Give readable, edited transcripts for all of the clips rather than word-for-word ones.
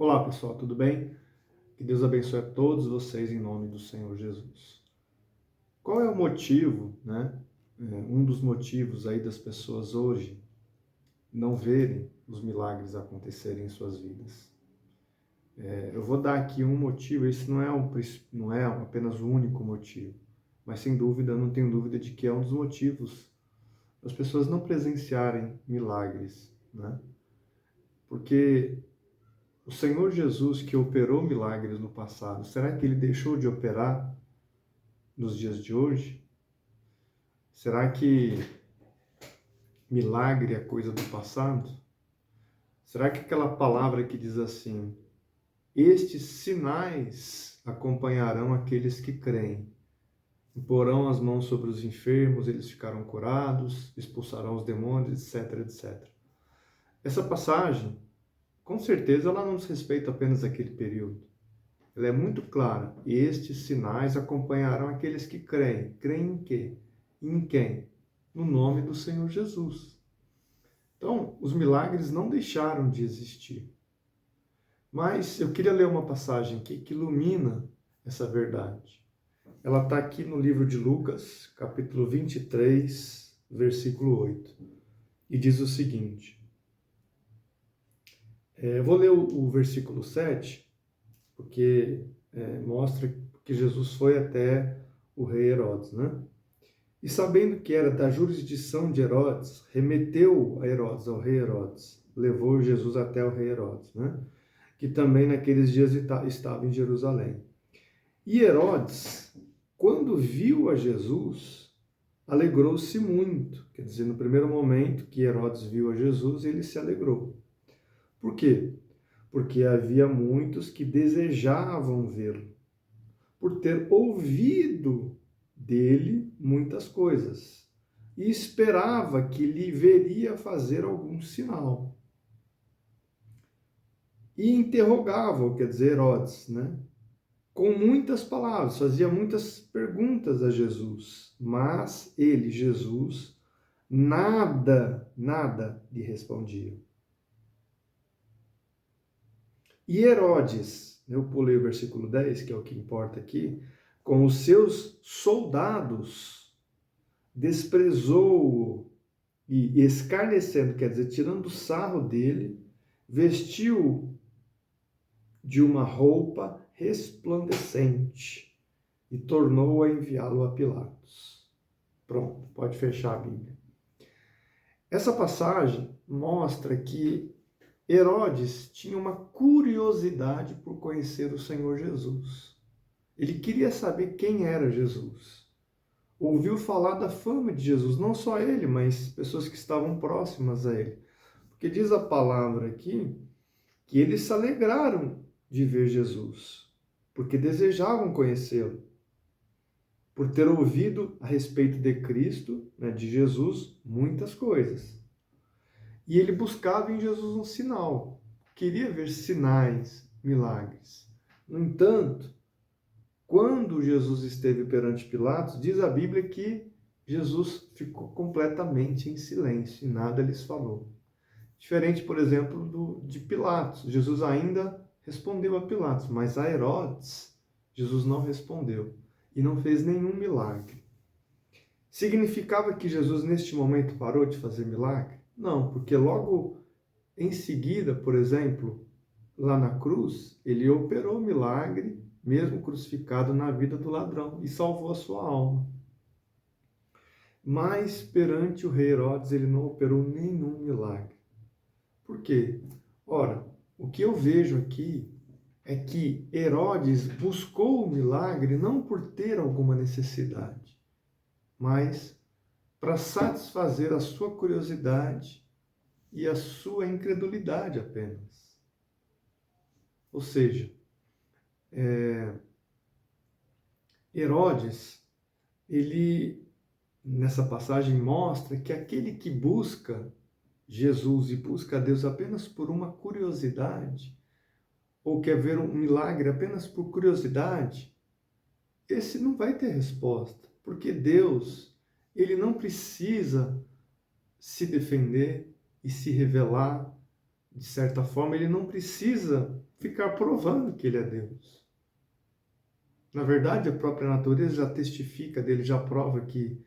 Olá pessoal, tudo bem? Que Deus abençoe a todos vocês em nome do Senhor Jesus. Qual é o motivo, né? Um dos motivos aí das pessoas hoje não verem os milagres acontecerem em suas vidas. Eu vou dar aqui um motivo, esse não é apenas o único motivo, mas sem dúvida, não tenho dúvida de que é um dos motivos das pessoas não presenciarem milagres, né? Porque o Senhor Jesus, que operou milagres no passado, será que ele deixou de operar nos dias de hoje? Será que milagre é coisa do passado? Será que aquela palavra que diz assim: estes sinais acompanharão aqueles que creem, imporão as mãos sobre os enfermos, eles ficarão curados, expulsarão os demônios, etc, etc. Essa passagem, com certeza, ela não diz respeito apenas àquele período. Ela é muito clara. Estes sinais acompanharão aqueles que creem. Creem em quê? Em quem? No nome do Senhor Jesus. Então, os milagres não deixaram de existir. Mas eu queria ler uma passagem aqui que ilumina essa verdade. Ela está aqui no livro de Lucas, capítulo 23, versículo 8. E diz o seguinte. Eu vou ler o versículo 7, porque mostra que Jesus foi até o rei Herodes, né? E sabendo que era da jurisdição de Herodes, remeteu a Herodes ao rei Herodes, levou Jesus até o rei Herodes, né? Que também naqueles dias estava em Jerusalém. E Herodes, quando viu a Jesus, alegrou-se muito. Quer dizer, no primeiro momento que Herodes viu a Jesus, ele se alegrou. Por quê? Porque havia muitos que desejavam vê-lo, por ter ouvido dele muitas coisas, e esperava que lhe veria fazer algum sinal. E interrogava, quer dizer, Herodes, né? Com muitas palavras, fazia muitas perguntas a Jesus, mas ele, Jesus, nada lhe respondia. E Herodes, eu pulei o versículo 10, que é o que importa aqui, com os seus soldados, desprezou-o e escarnecendo, quer dizer, tirando sarro dele, vestiu de uma roupa resplandecente e tornou a enviá-lo a Pilatos. Pronto, pode fechar a Bíblia. Essa passagem mostra que Herodes tinha uma curiosidade por conhecer o Senhor Jesus. Ele queria saber quem era Jesus. Ouviu falar da fama de Jesus, não só ele, mas pessoas que estavam próximas a ele. Porque diz a palavra aqui que eles se alegraram de ver Jesus, porque desejavam conhecê-lo, por ter ouvido a respeito de Cristo, né, de Jesus, muitas coisas. E ele buscava em Jesus um sinal, queria ver sinais, milagres. No entanto, quando Jesus esteve perante Pilatos, diz a Bíblia que Jesus ficou completamente em silêncio e nada lhes falou. Diferente, por exemplo, de Pilatos. Jesus ainda respondeu a Pilatos, mas a Herodes, Jesus não respondeu e não fez nenhum milagre. Significava que Jesus, neste momento, parou de fazer milagre? Não, porque logo em seguida, por exemplo, lá na cruz, ele operou milagre, mesmo crucificado, na vida do ladrão e salvou a sua alma. Mas perante o rei Herodes, ele não operou nenhum milagre. Por quê? Ora, o que eu vejo aqui é que Herodes buscou o milagre não por ter alguma necessidade, mas para satisfazer a sua curiosidade e a sua incredulidade apenas. Ou seja, Herodes, ele, nessa passagem, mostra que aquele que busca Jesus e busca a Deus apenas por uma curiosidade, ou quer ver um milagre apenas por curiosidade, esse não vai ter resposta, porque Deus, ele não precisa se defender e se revelar de certa forma, ele não precisa ficar provando que ele é Deus. Na verdade, a própria natureza já testifica dele, já prova que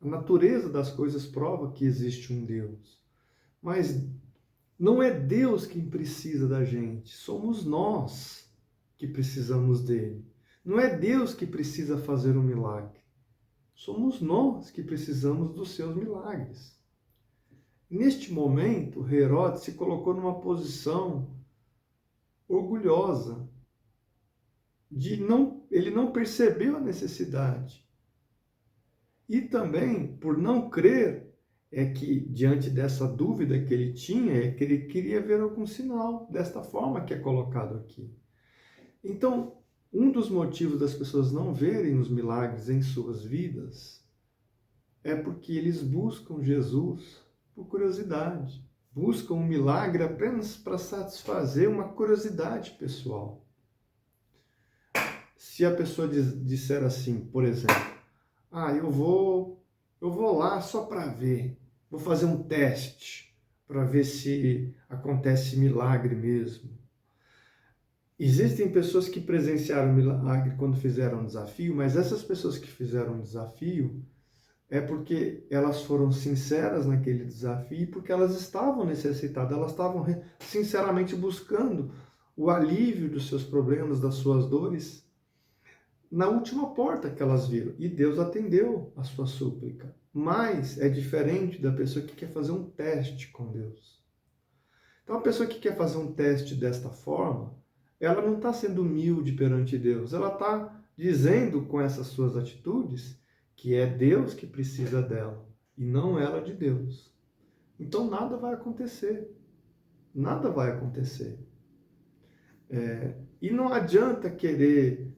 a natureza das coisas prova que existe um Deus. Mas não é Deus quem precisa da gente, somos nós que precisamos dele. Não é Deus que precisa fazer um milagre, somos nós que precisamos dos seus milagres. Neste momento, Herodes se colocou numa posição orgulhosa ele não percebeu a necessidade. E também, por não crer, é que, diante dessa dúvida que ele tinha, é que ele queria ver algum sinal, desta forma que é colocado aqui. Então, um dos motivos das pessoas não verem os milagres em suas vidas é porque eles buscam Jesus por curiosidade. Buscam um milagre apenas para satisfazer uma curiosidade pessoal. Se a pessoa disser assim, por exemplo, eu vou lá só para ver, vou fazer um teste para ver se acontece milagre mesmo. Existem pessoas que presenciaram milagre quando fizeram um desafio, mas essas pessoas que fizeram um desafio é porque elas foram sinceras naquele desafio e porque elas estavam necessitadas, elas estavam sinceramente buscando o alívio dos seus problemas, das suas dores, na última porta que elas viram. E Deus atendeu a sua súplica. Mas é diferente da pessoa que quer fazer um teste com Deus. Então, a pessoa que quer fazer um teste desta forma, ela não está sendo humilde perante Deus. Ela está dizendo com essas suas atitudes que é Deus que precisa dela e não ela de Deus. Então, nada vai acontecer. Nada vai acontecer. E não adianta querer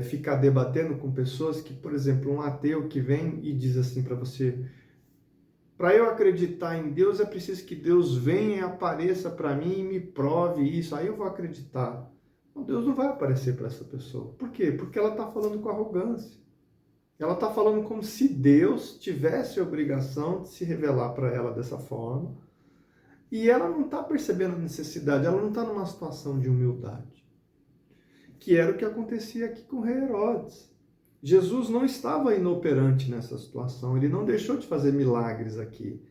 ficar debatendo com pessoas que, por exemplo, um ateu que vem e diz assim para você: para eu acreditar em Deus é preciso que Deus venha e apareça para mim e me prove isso, aí eu vou acreditar. Não, Deus não vai aparecer para essa pessoa. Por quê? Porque ela está falando com arrogância. Ela está falando como se Deus tivesse a obrigação de se revelar para ela dessa forma. E ela não está percebendo a necessidade, ela não está numa situação de humildade. Que era o que acontecia aqui com o rei Herodes. Jesus não estava inoperante nessa situação, ele não deixou de fazer milagres aqui.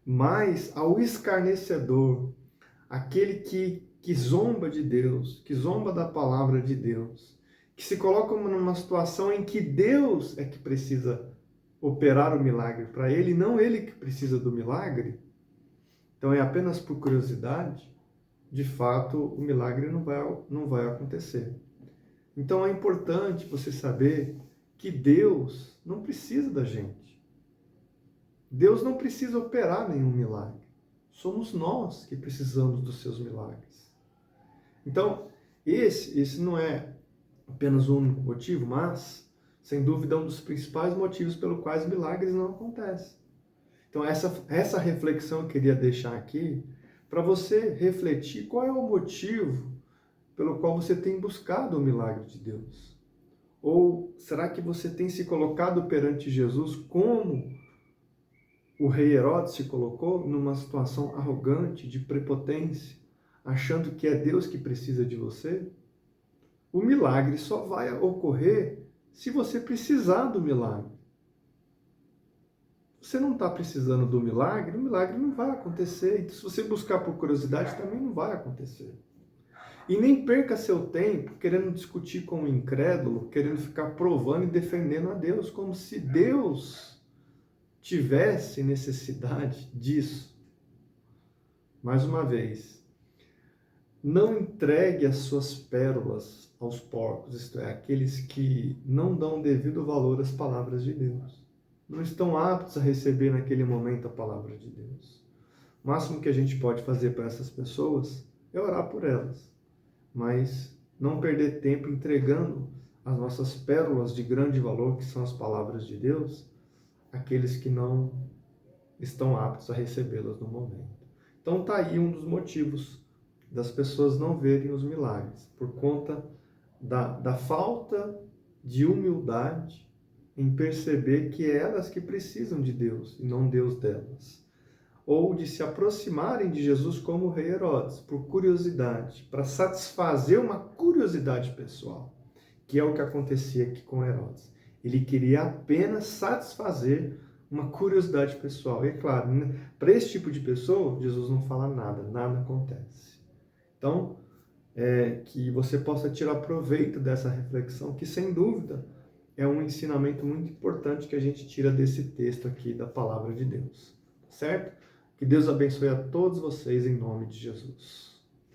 Mas ao escarnecedor, aquele que zomba de Deus, que zomba da palavra de Deus, que se coloca numa situação em que Deus é que precisa operar o milagre para ele, não ele que precisa do milagre, então é apenas por curiosidade, de fato o milagre não vai acontecer. Então é importante você saber que Deus não precisa da gente. Deus não precisa operar nenhum milagre. Somos nós que precisamos dos seus milagres. Então, esse não é apenas o único motivo, mas, sem dúvida, é um dos principais motivos pelos quais milagres não acontecem. Então, essa reflexão eu queria deixar aqui para você refletir qual é o motivo pelo qual você tem buscado o milagre de Deus. Ou será que você tem se colocado perante Jesus como o rei Herodes se colocou, numa situação arrogante, de prepotência, achando que é Deus que precisa de você? O milagre só vai ocorrer se você precisar do milagre. Você não está precisando do milagre, o milagre não vai acontecer. Então, se você buscar por curiosidade, também não vai acontecer. E nem perca seu tempo querendo discutir com o incrédulo, querendo ficar provando e defendendo a Deus, como se Deus tivesse necessidade disso. Mais uma vez, não entregue as suas pérolas aos porcos, isto é, aqueles que não dão devido valor às palavras de Deus. Não estão aptos a receber naquele momento a palavra de Deus. O máximo que a gente pode fazer para essas pessoas é orar por elas, mas não perder tempo entregando as nossas pérolas de grande valor, que são as palavras de Deus, àqueles que não estão aptos a recebê-las no momento. Então está aí um dos motivos das pessoas não verem os milagres, por conta da falta de humildade em perceber que é elas que precisam de Deus e não Deus delas. ou de se aproximarem de Jesus como o rei Herodes, por curiosidade, para satisfazer uma curiosidade pessoal, que é o que acontecia aqui com Herodes. Ele queria apenas satisfazer uma curiosidade pessoal. E é claro, né, para esse tipo de pessoa, Jesus não fala nada, nada acontece. Então, que você possa tirar proveito dessa reflexão, que sem dúvida é um ensinamento muito importante que a gente tira desse texto aqui da palavra de Deus, certo? Que Deus abençoe a todos vocês em nome de Jesus.